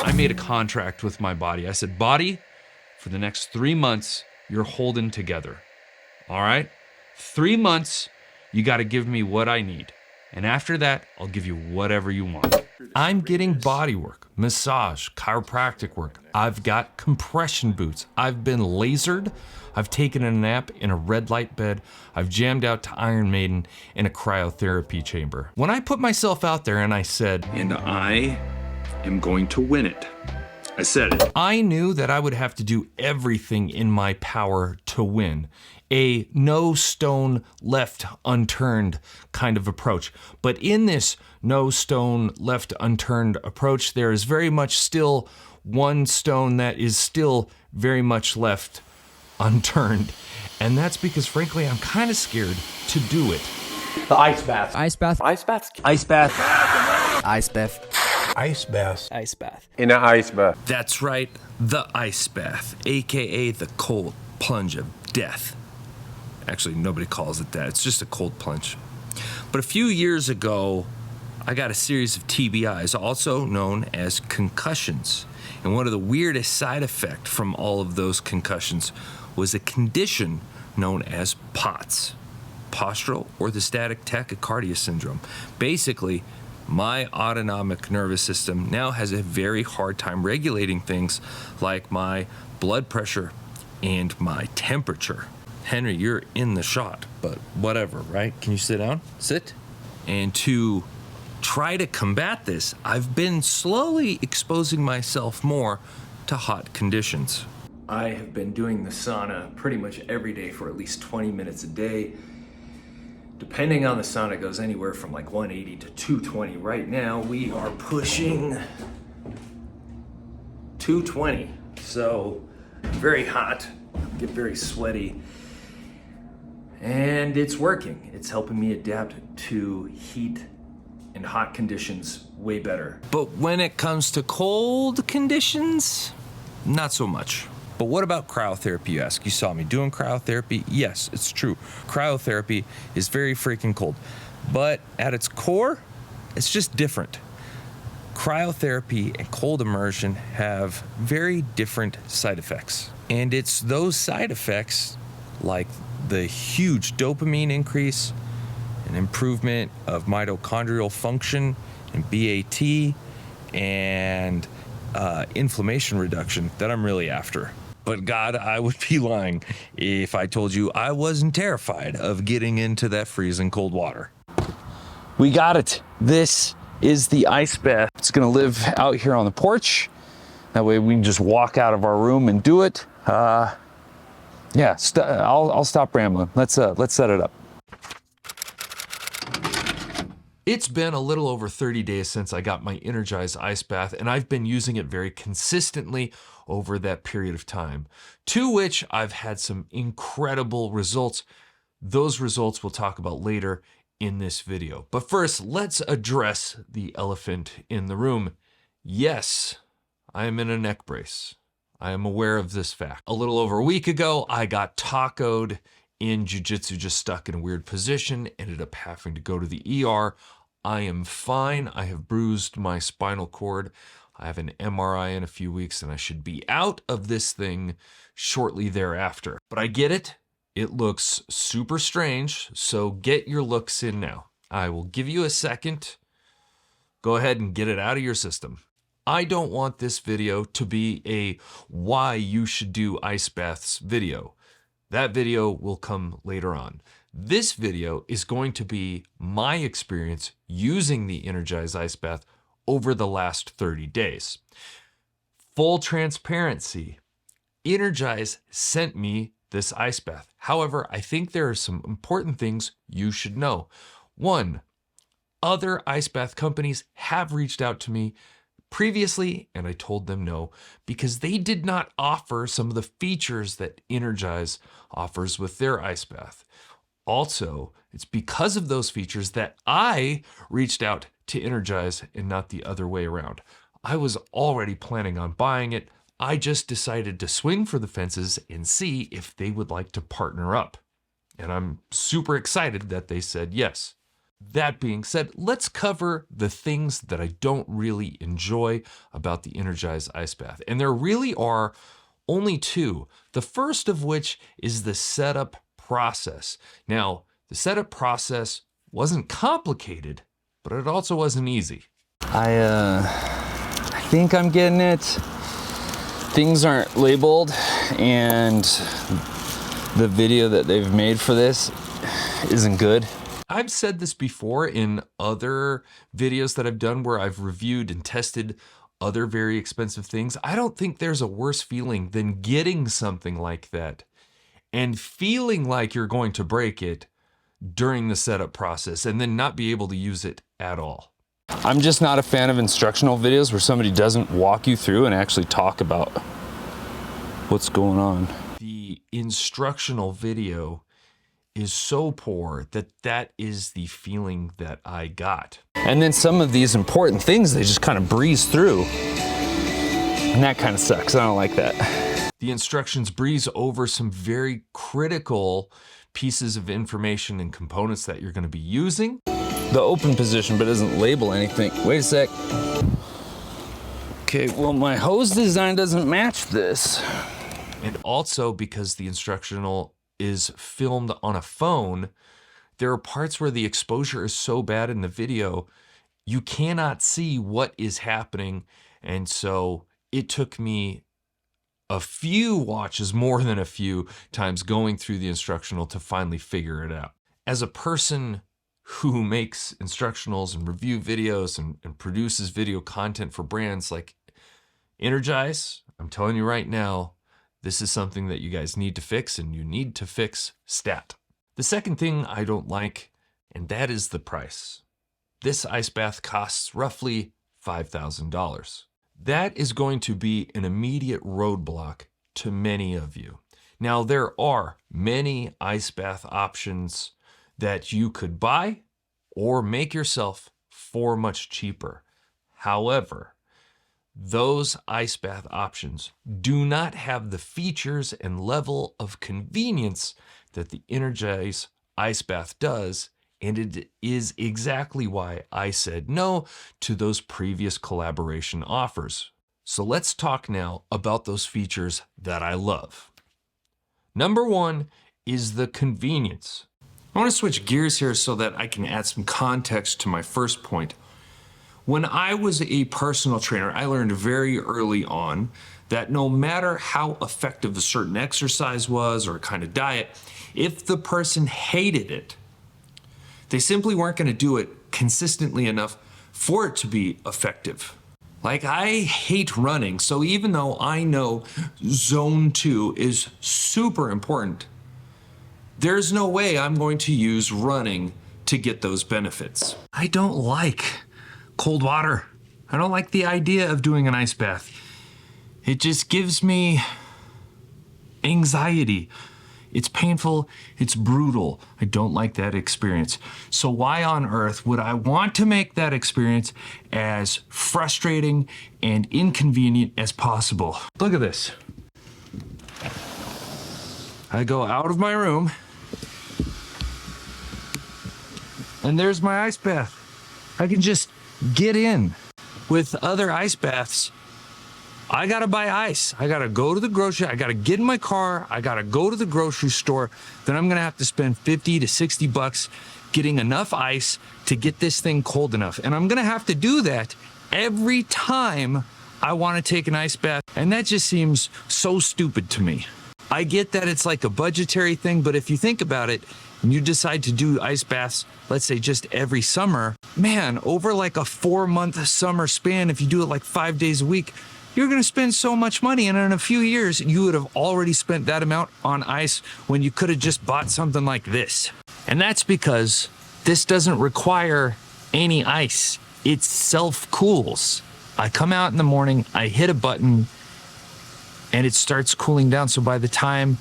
I made a contract with my body. I said, body, for the next 3 months, you're holding together. All right? 3 months, you got to give me what I need. And after that, I'll give you whatever you want. I'm getting body work, massage, chiropractic work. I've got compression boots. I've been lasered. I've taken a nap in a red light bed. I've jammed out to Iron Maiden in a cryotherapy chamber. When I put myself out there and I said, and I am going to win it. I said it. I knew that I would have to do everything in my power to win. A no stone left unturned kind of approach. But in this no stone left unturned approach, there is very much still one stone that is still very much left unturned. And that's because, frankly, I'm kind of scared to do it. The ice bath. Ice bath. Ice bath. Ice bath. Ice bath. Ice bath. Ice bath. In an ice bath. That's right, the ice bath, AKA the cold plunge of death. Actually, nobody calls it that. It's just a cold plunge. But a few years ago, I got a series of TBIs, also known as concussions. And one of the weirdest side effects from all of those concussions was a condition known as POTS, postural orthostatic tachycardia syndrome. Basically, my autonomic nervous system now has a very hard time regulating things like my blood pressure and my temperature. Henry, you're in the shot, but whatever, right? Can you sit down? Sit. And to try to combat this, I've been slowly exposing myself more to hot conditions. I have been doing the sauna pretty much every day for at least 20 minutes a day. Depending on the sauna, it goes anywhere from like 180 to 220. Right now, we are pushing 220. So, very hot, get very sweaty. And it's working. It's helping me adapt to heat and hot conditions way better. But when it comes to cold conditions, not so much. But what about cryotherapy, you ask? You saw me doing cryotherapy. Yes, it's true. Cryotherapy is very freaking cold. But at its core, it's just different. Cryotherapy and cold immersion have very different side effects. And it's those side effects, like the huge dopamine increase, an improvement of mitochondrial function and BAT, and inflammation reduction that I'm really after. But God, I would be lying if I told you I wasn't terrified of getting into that freezing cold water. We got it. This is the ice bath. It's gonna live out here on the porch. That way we can just walk out of our room and do it. Yeah, I'll stop rambling. Let's set it up. It's been a little over 30 days since I got my Energize ice bath, and I've been using it very consistently over that period of time, to which I've had some incredible results. Those results we'll talk about later in this video. But first, let's address the elephant in the room. Yes, I am in a neck brace. I am aware of this fact. A little over a week ago, I got tacoed in jiu-jitsu, just stuck in a weird position, ended up having to go to the ER. I am fine. I have bruised my spinal cord. I have an MRI in a few weeks, and I should be out of this thing shortly thereafter. But I get it. It looks super strange, so get your looks in now. I will give you a second. Go ahead and get it out of your system. I don't want this video to be a why you should do ice baths video. That video will come later on. This video is going to be my experience using the Energize ice bath over the last 30 days. Full transparency, Energize sent me this ice bath. However, I think there are some important things you should know. One, other ice bath companies have reached out to me previously, and I told them no, because they did not offer some of the features that Energize offers with their ice bath. Also, it's because of those features that I reached out to Energize and not the other way around. I was already planning on buying it. I just decided to swing for the fences and see if they would like to partner up. And I'm super excited that they said yes. That being said, let's cover the things that I don't really enjoy about the Energize Ice Bath. And there really are only two. The first of which is the setup process. Now, the setup process wasn't complicated, but it also wasn't easy. I think I'm getting it. Things aren't labeled, and the video that they've made for this isn't good. I've said this before in other videos that I've done where I've reviewed and tested other very expensive things. I don't think there's a worse feeling than getting something like that and feeling like you're going to break it during the setup process and then not be able to use it at all. I'm just not a fan of instructional videos where somebody doesn't walk you through and actually talk about what's going on. The instructional video is so poor that is the feeling that I got. And then some of these important things, they just kind of breeze through. And that kind of sucks. I don't like that. The instructions breeze over some very critical pieces of information and components that you're going to be using. The open position, but doesn't label anything. Wait a sec. Okay, well, my hose design doesn't match this. And also because the instructional is filmed on a phone, there are parts where the exposure is so bad in the video, you cannot see what is happening. And so it took me a few watches, more than a few times, going through the instructional to finally figure it out. As a person who makes instructionals and review videos and produces video content for brands like Energize, I'm telling you right now, this is something that you guys need to fix, and you need to fix stat. The second thing I don't like, and that is the price. This ice bath costs roughly $5,000. That is going to be an immediate roadblock to many of you. Now, there are many ice bath options that you could buy or make yourself for much cheaper. However, those ice bath options do not have the features and level of convenience that the Energize ice bath does, and it is exactly why I said no to those previous collaboration offers. So let's talk now about those features that I love. Number one is the convenience. I want to switch gears here so that I can add some context to my first point. When I was a personal trainer, I learned very early on that no matter how effective a certain exercise was or a kind of diet, if the person hated it, they simply weren't going to do it consistently enough for it to be effective. Like, I hate running, so even though I know zone 2 is super important, there's no way I'm going to use running to get those benefits. I don't like cold water. I don't like the idea of doing an ice bath. It just gives me anxiety. It's painful, it's brutal. I don't like that experience. So why on earth would I want to make that experience as frustrating and inconvenient as possible? Look at this. I go out of my room, and there's my ice bath. I can just get in. With other ice baths, I gotta buy ice. I gotta go to the grocery, I gotta get in my car, I gotta go to the grocery store, then I'm gonna have to spend 50 to 60 bucks getting enough ice to get this thing cold enough. And I'm gonna have to do that every time I wanna take an ice bath. And that just seems so stupid to me. I get that it's like a budgetary thing, but if you think about it, and you decide to do ice baths, let's say just every summer, man, over like a 4-month summer span, if you do it like 5 days a week, you're gonna spend so much money, and in a few years, you would have already spent that amount on ice when you could have just bought something like this. And that's because this doesn't require any ice. It self-cools. I come out in the morning, I hit a button, and it starts cooling down. So by the time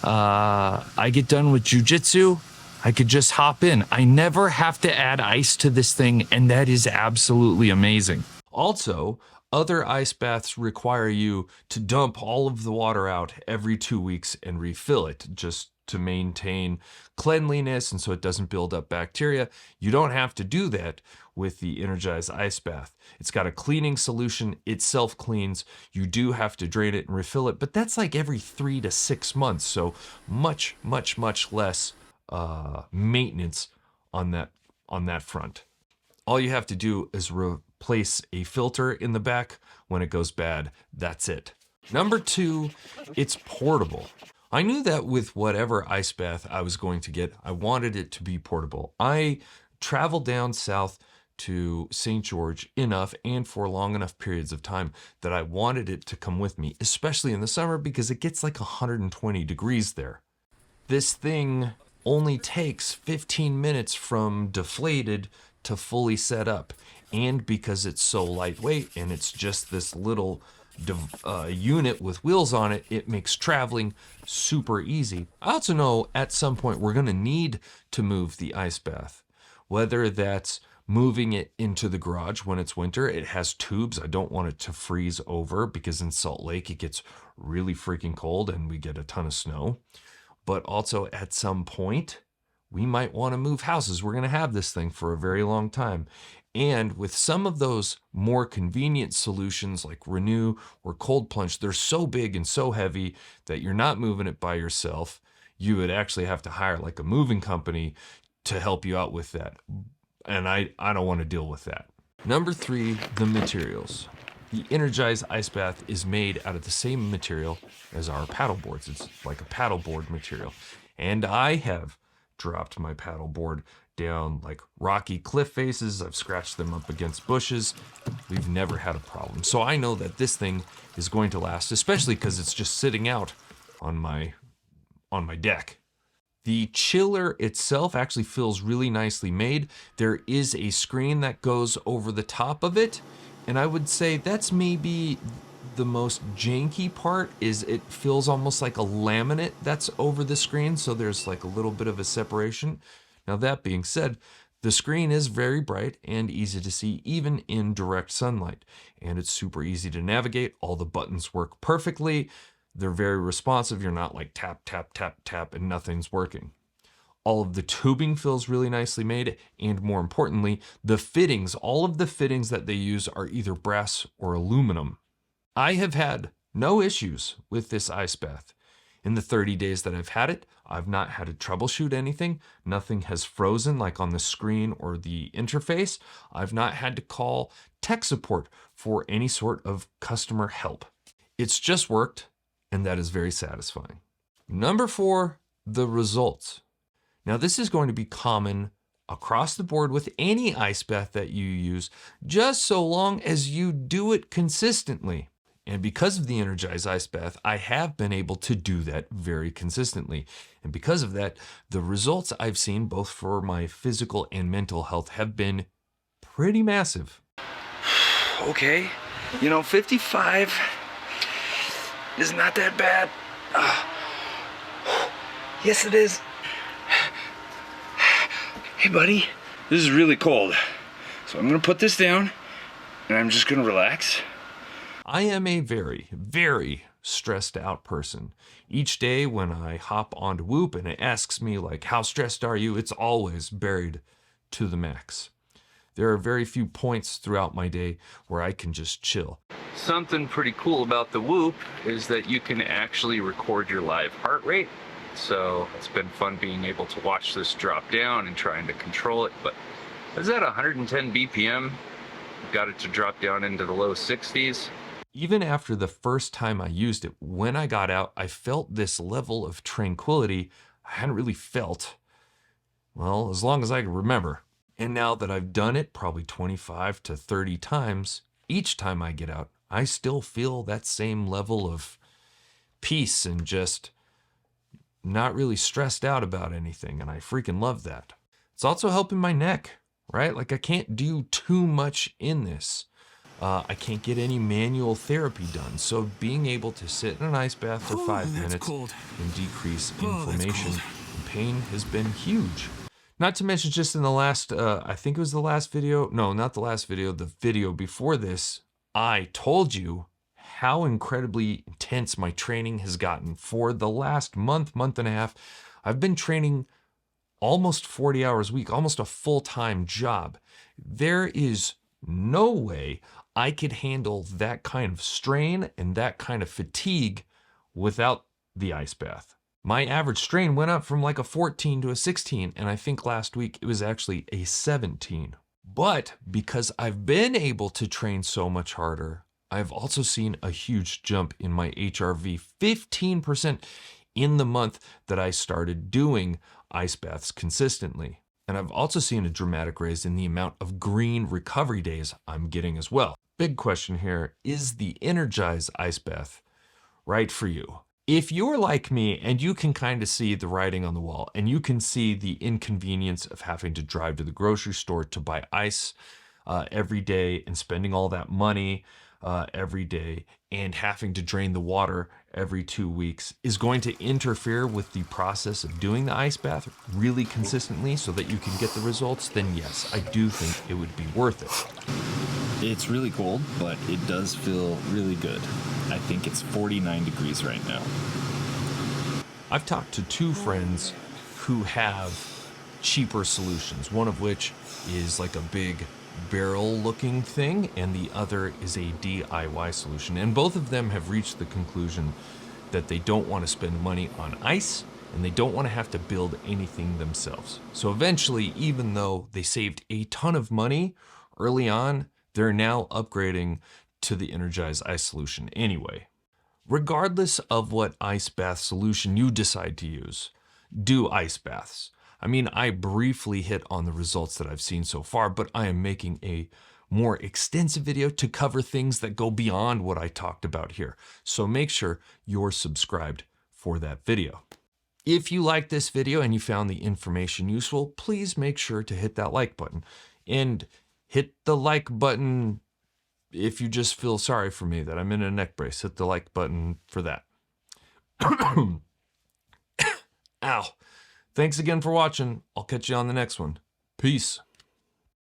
I get done with jujitsu, I could just hop in. I never have to add ice to this thing, and that is absolutely amazing. Also, other ice baths require you to dump all of the water out every 2 weeks and refill it, just to maintain cleanliness and so it doesn't build up bacteria. You don't have to do that with the Energize ice bath. It's got a cleaning solution. It self-cleans. You do have to drain it and refill it, but that's like every 3 to 6 months. So much, much, much less maintenance on that front. All you have to do is replace a filter in the back when it goes bad. That's it. Number 2, it's portable. I knew that with whatever ice bath I was going to get, I wanted it to be portable. I traveled down south to St. George enough and for long enough periods of time that I wanted it to come with me, especially in the summer because it gets like 120 degrees there. This thing only takes 15 minutes from deflated to fully set up. And because it's so lightweight and it's just this little unit with wheels on it, it makes traveling super easy. I also know at some point we're going to need to move the ice bath, whether that's moving it into the garage when it's winter. It has tubes. I don't want it to freeze over because in Salt Lake it gets really freaking cold and we get a ton of snow. But also at some point we might want to move houses. We're going to have this thing for a very long time. And with some of those more convenient solutions like Renew or Cold Plunge, they're so big and so heavy that you're not moving it by yourself. You would actually have to hire like a moving company to help you out with that. And I don't want to deal with that. Number 3, the materials. The Energize ice bath is made out of the same material as our paddle boards. It's like a paddle board material. And I have dropped my paddle board down like rocky cliff faces. I've scratched them up against bushes. We've never had a problem. So I know that this thing is going to last, especially because it's just sitting out on my deck. The chiller itself actually feels really nicely made. There is a screen that goes over the top of it, and I would say that's maybe the most janky part. Is it feels almost like a laminate that's over the screen, so there's like a little bit of a separation. Now that being said, the screen is very bright and easy to see even in direct sunlight, and it's super easy to navigate. All the buttons work perfectly. They're very responsive. You're not like tap, tap, tap, tap, and nothing's working. All of the tubing feels really nicely made, and more importantly, the fittings, all of the fittings that they use are either brass or aluminum. I have had no issues with this ice bath. In the 30 days that I've had it, I've not had to troubleshoot anything. Nothing has frozen like on the screen or the interface. I've not had to call tech support for any sort of customer help. It's just worked, and that is very satisfying. Number 4, the results. Now this is going to be common across the board with any ice bath that you use, just so long as you do it consistently. And because of the Energize ice bath, I have been able to do that very consistently. And because of that, the results I've seen both for my physical and mental health have been pretty massive. Okay, 55 is not that bad. Yes, it is. Hey, buddy, this is really cold. So I'm gonna put this down and I'm just gonna relax. I am a very, very stressed out person. Each day when I hop onto Whoop and it asks me like, how stressed are you? It's always buried to the max. There are very few points throughout my day where I can just chill. Something pretty cool about the Whoop is that you can actually record your live heart rate. So it's been fun being able to watch this drop down and trying to control it. But it's at 110 BPM. Got it to drop down into the low 60s. Even after the first time I used it, when I got out, I felt this level of tranquility I hadn't really felt, well, as long as I can remember. And now that I've done it probably 25 to 30 times, each time I get out, I still feel that same level of peace and just not really stressed out about anything. And I freaking love that. It's also helping my neck, right? Like I can't do too much in this. I can't get any manual therapy done. So being able to sit in an ice bath for 5 minutes and decrease inflammation and pain has been huge. Not to mention just in the last, I think it was the last video. No, not the last video. The video before this, I told you how incredibly intense my training has gotten for the last month, month and a half. I've been training almost 40 hours a week, almost a full-time job. There is no way I could handle that kind of strain and that kind of fatigue without the ice bath. My average strain went up from like a 14 to a 16, and I think last week it was actually a 17. But because I've been able to train so much harder, I've also seen a huge jump in my HRV, 15% in the month that I started doing ice baths consistently. And I've also seen a dramatic raise in the amount of green recovery days I'm getting as well. Big question here, is the Energize ice bath right for you? If you're like me and you can kind of see the writing on the wall and you can see the inconvenience of having to drive to the grocery store to buy ice every day and spending all that money every day and having to drain the water every 2 weeks is going to interfere with the process of doing the ice bath really consistently so that you can get the results, then yes, I do think it would be worth it. It's really cold, but it does feel really good. I think it's 49 degrees right now. I've talked to 2 friends who have cheaper solutions, one of which is like a big barrel looking thing and the other is a DIY solution, and both of them have reached the conclusion that they don't want to spend money on ice and they don't want to have to build anything themselves. So eventually, even though they saved a ton of money early on, they're now upgrading to the Energize ice solution anyway. Regardless of what ice bath solution you decide to use, do ice baths. I mean, I briefly hit on the results that I've seen so far, but I am making a more extensive video to cover things that go beyond what I talked about here. So make sure you're subscribed for that video. If you liked this video and you found the information useful, please make sure to hit that like button. And hit the like button if you just feel sorry for me that I'm in a neck brace. Hit the like button for that. Ow. Thanks again for watching. I'll catch you on the next one. Peace.